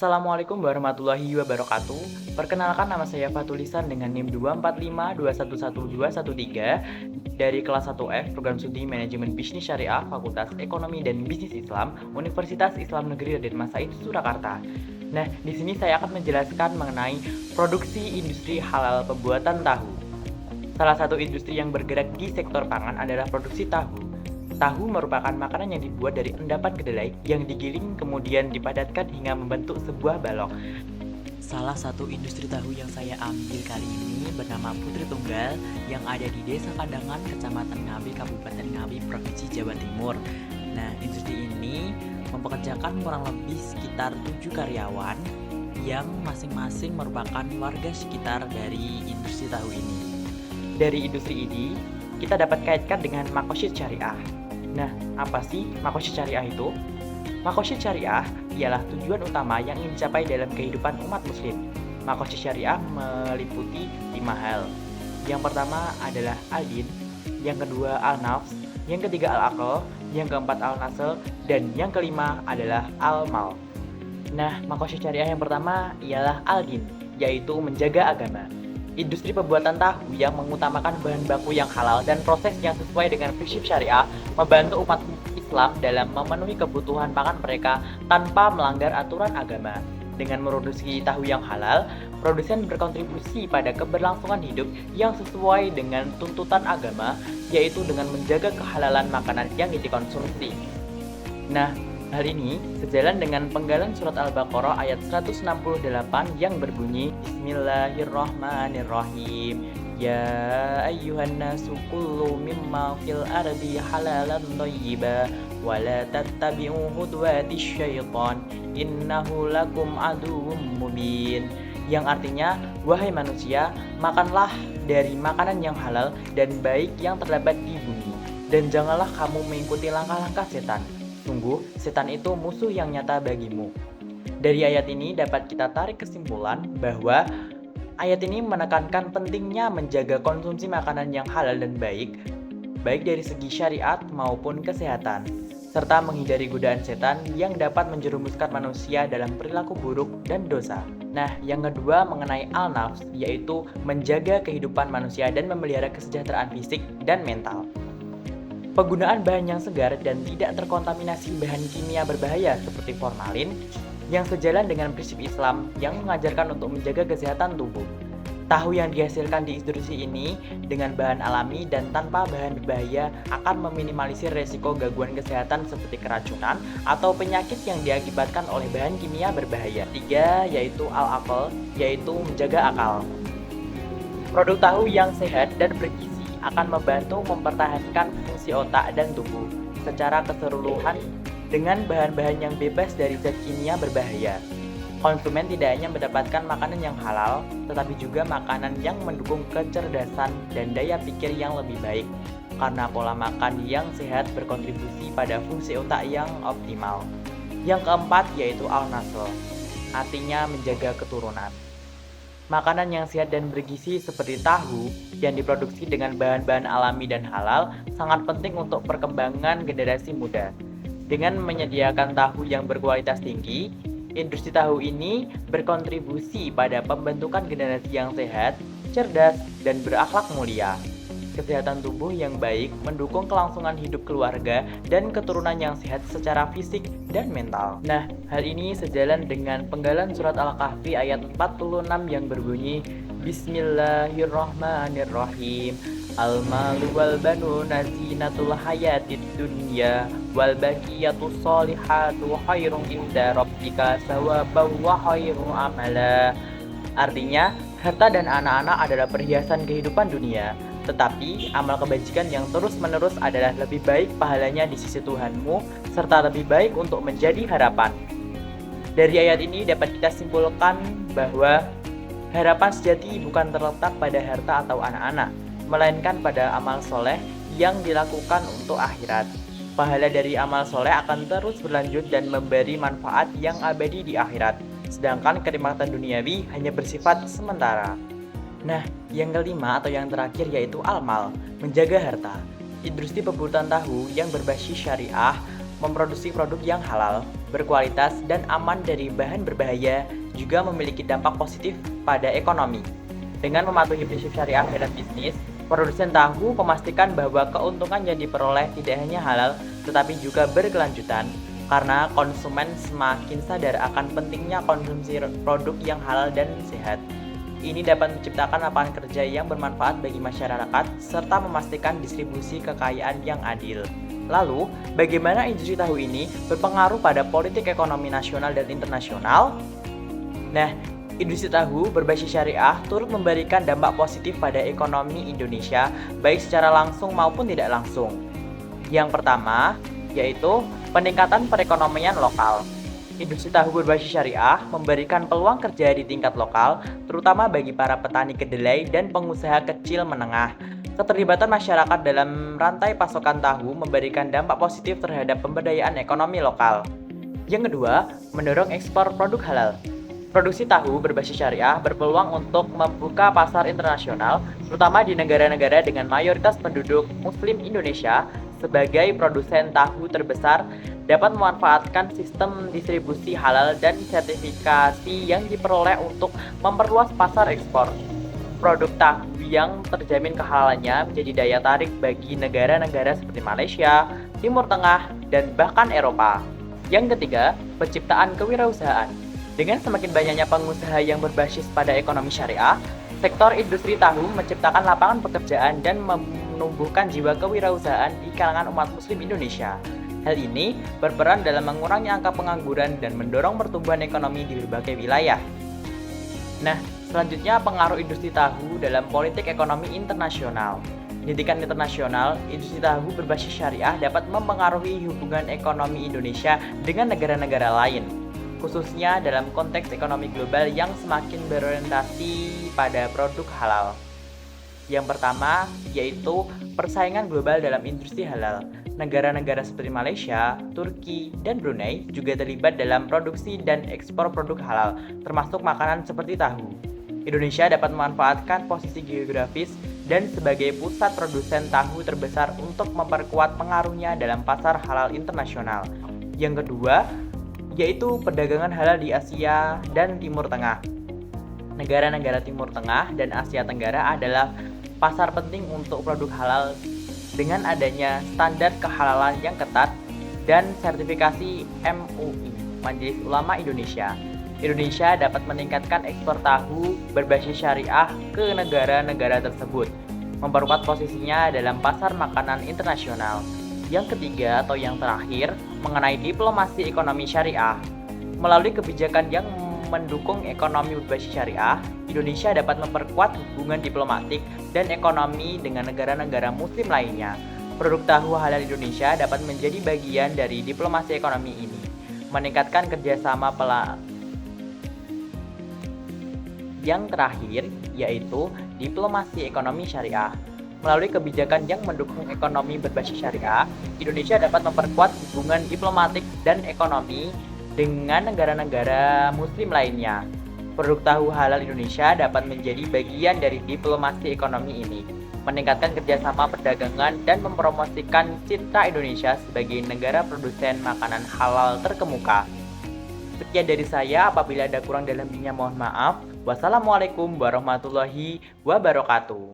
Assalamualaikum warahmatullahi wabarakatuh. Perkenalkan, nama saya Fatulisan dengan NIM 245211213 dari kelas 1F Program Studi Manajemen Bisnis Syariah Fakultas Ekonomi dan Bisnis Islam Universitas Islam Negeri Raden Mas Said Surakarta. Nah, di sini saya akan menjelaskan mengenai produksi industri halal pembuatan tahu. Salah satu industri yang bergerak di sektor pangan adalah produksi tahu. Tahu merupakan makanan yang dibuat dari endapan kedelai yang digiling kemudian dipadatkan hingga membentuk sebuah balok. Salah satu industri tahu yang saya ambil kali ini bernama Putri Tunggal yang ada di Desa Kandangan, Kecamatan Ngawi, Kabupaten Ngawi, Provinsi Jawa Timur. Nah, industri ini mempekerjakan kurang lebih sekitar 7 karyawan yang masing-masing merupakan warga sekitar dari industri tahu ini. Dari industri ini, kita dapat kaitkan dengan makosyid syariah. Nah, apa sih makosyid syariah itu? Makosyid syariah ialah tujuan utama yang ingin dicapai dalam kehidupan umat muslim. Makosyid syariah meliputi 5 hal. Yang pertama adalah al-din, yang kedua al-nafs, yang ketiga al-aql, yang keempat al-nasl, dan yang kelima adalah al-mal. Nah, makosyid syariah yang pertama ialah al-din, yaitu menjaga agama. Industri pembuatan tahu yang mengutamakan bahan baku yang halal dan proses yang sesuai dengan prinsip syariah membantu umat Islam dalam memenuhi kebutuhan pangan mereka tanpa melanggar aturan agama. Dengan memproduksi tahu yang halal, produsen berkontribusi pada keberlangsungan hidup yang sesuai dengan tuntutan agama, yaitu dengan menjaga kehalalan makanan yang dikonsumsi. Nah, hal ini sejalan dengan penggalan surat Al-Baqarah ayat 168 yang berbunyi Bismillahirrahmanirrahim. Ya ayyuhan nasu kullu mimma fil ardi halalan thayyiba wa la tattabi'u khudwatisy syaitan innahu lakum aduwwum mubin. Yang artinya, wahai manusia, makanlah dari makanan yang halal dan baik yang terdapat di bumi, dan janganlah kamu mengikuti langkah-langkah setan. Sungguh, setan itu musuh yang nyata bagimu. Dari ayat ini dapat kita tarik kesimpulan bahwa ayat ini menekankan pentingnya menjaga konsumsi makanan yang halal dan baik dari segi syariat maupun kesehatan, serta menghindari godaan setan yang dapat menjerumuskan manusia dalam perilaku buruk dan dosa. Nah, yang kedua mengenai al-nafs, yaitu menjaga kehidupan manusia dan memelihara kesejahteraan fisik dan mental. Penggunaan bahan yang segar dan tidak terkontaminasi bahan kimia berbahaya seperti formalin yang sejalan dengan prinsip Islam yang mengajarkan untuk menjaga kesehatan tubuh. Tahu yang dihasilkan di industri ini dengan bahan alami dan tanpa bahan berbahaya akan meminimalisir resiko gangguan kesehatan seperti keracunan atau penyakit yang diakibatkan oleh bahan kimia berbahaya. Tiga, yaitu al-aql, yaitu menjaga akal. Produk tahu yang sehat dan bergizi akan membantu mempertahankan fungsi otak dan tubuh secara keseluruhan dengan bahan-bahan yang bebas dari zat kimia berbahaya. Konsumen tidak hanya mendapatkan makanan yang halal, tetapi juga makanan yang mendukung kecerdasan dan daya pikir yang lebih baik, karena pola makan yang sehat berkontribusi pada fungsi otak yang optimal. Yang keempat yaitu al-nasl, artinya menjaga keturunan. Makanan yang sehat dan bergizi seperti tahu yang diproduksi dengan bahan-bahan alami dan halal sangat penting untuk perkembangan generasi muda. Dengan menyediakan tahu yang berkualitas tinggi, industri tahu ini berkontribusi pada pembentukan generasi yang sehat, cerdas, dan berakhlak mulia. Kesehatan tubuh yang baik mendukung kelangsungan hidup keluarga dan keturunan yang sehat secara fisik dan mental. Nah, hal ini sejalan dengan penggalan surat Al-Kahfi ayat 46 yang berbunyi Bismillahirrahmanirrahim. Al-malu wal banuna zinatul hayatid dunya wal baqiyatus solihatu khairun inda rabbika sawaban wa khairu amala. Artinya, harta dan anak-anak adalah perhiasan kehidupan dunia, tetapi amal kebajikan yang terus-menerus adalah lebih baik pahalanya di sisi Tuhanmu, serta lebih baik untuk menjadi harapan. Dari ayat ini dapat kita simpulkan bahwa harapan sejati bukan terletak pada harta atau anak-anak, melainkan pada amal soleh yang dilakukan untuk akhirat. Pahala dari amal soleh akan terus berlanjut dan memberi manfaat yang abadi di akhirat, sedangkan kenikmatan duniawi hanya bersifat sementara. Nah, yang kelima atau yang terakhir yaitu al-mal, menjaga harta. Industri pembuatan tahu yang berbasis syariah Memproduksi produk yang halal, berkualitas, dan aman dari bahan berbahaya juga memiliki dampak positif pada ekonomi. Dengan mematuhi prinsip syariah dalam bisnis, produsen tahu memastikan bahwa keuntungan yang diperoleh tidak hanya halal, tetapi juga berkelanjutan, karena konsumen semakin sadar akan pentingnya konsumsi produk yang halal dan sehat. Ini dapat menciptakan lapangan kerja yang bermanfaat bagi masyarakat, serta memastikan distribusi kekayaan yang adil. Lalu, bagaimana industri tahu ini berpengaruh pada politik ekonomi nasional dan internasional? Nah, industri tahu berbasis syariah turut memberikan dampak positif pada ekonomi Indonesia, baik secara langsung maupun tidak langsung. Yang pertama, yaitu peningkatan perekonomian lokal. Industri tahu berbasis syariah memberikan peluang kerja di tingkat lokal, terutama bagi para petani kedelai dan pengusaha kecil menengah. Keterlibatan masyarakat dalam rantai pasokan tahu memberikan dampak positif terhadap pemberdayaan ekonomi lokal. Yang kedua, mendorong ekspor produk halal. Produksi tahu berbasis syariah berpeluang untuk membuka pasar internasional, terutama di negara-negara dengan mayoritas penduduk Muslim. Indonesia sebagai produsen tahu terbesar dapat memanfaatkan sistem distribusi halal dan sertifikasi yang diperoleh untuk memperluas pasar ekspor. Produk tahu yang terjamin kehalalannya menjadi daya tarik bagi negara-negara seperti Malaysia, Timur Tengah, dan bahkan Eropa. Yang ketiga, penciptaan kewirausahaan. Dengan semakin banyaknya pengusaha yang berbasis pada ekonomi syariah, sektor industri tahu menciptakan lapangan pekerjaan dan menumbuhkan jiwa kewirausahaan di kalangan umat Muslim Indonesia. Hal ini berperan dalam mengurangi angka pengangguran dan mendorong pertumbuhan ekonomi di berbagai wilayah. Nah, selanjutnya pengaruh industri tahu dalam politik ekonomi internasional. Di tingkat internasional, industri tahu berbasis syariah dapat mempengaruhi hubungan ekonomi Indonesia dengan negara-negara lain, khususnya dalam konteks ekonomi global yang semakin berorientasi pada produk halal. Yang pertama, yaitu persaingan global dalam industri halal. Negara-negara seperti Malaysia, Turki, dan Brunei juga terlibat dalam produksi dan ekspor produk halal, termasuk makanan seperti tahu. Indonesia dapat memanfaatkan posisi geografis dan sebagai pusat produsen tahu terbesar untuk memperkuat pengaruhnya dalam pasar halal internasional. Yang kedua, yaitu perdagangan halal di Asia dan Timur Tengah. Negara-negara Timur Tengah dan Asia Tenggara adalah pasar penting untuk produk halal dengan adanya standar kehalalan yang ketat dan sertifikasi MUI, Majelis Ulama Indonesia. Indonesia dapat meningkatkan ekspor tahu berbasis syariah ke negara-negara tersebut, memperkuat posisinya dalam pasar makanan internasional. Yang ketiga atau yang terakhir, mengenai diplomasi ekonomi syariah. Melalui kebijakan yang mendukung ekonomi berbasis syariah, Indonesia dapat memperkuat hubungan diplomatik dan ekonomi dengan negara-negara muslim lainnya. Produk tahu halal Indonesia dapat menjadi bagian dari diplomasi ekonomi ini, meningkatkan kerjasama Yang terakhir, yaitu diplomasi ekonomi syariah. Melalui kebijakan yang mendukung ekonomi berbasis syariah, Indonesia dapat memperkuat hubungan diplomatik dan ekonomi dengan negara-negara muslim lainnya. Produk tahu halal Indonesia dapat menjadi bagian dari diplomasi ekonomi ini, meningkatkan kerjasama perdagangan dan mempromosikan citra Indonesia sebagai negara produsen makanan halal terkemuka. Sekian dari saya, apabila ada kurang dalam mohon maaf. Wassalamualaikum warahmatullahi wabarakatuh.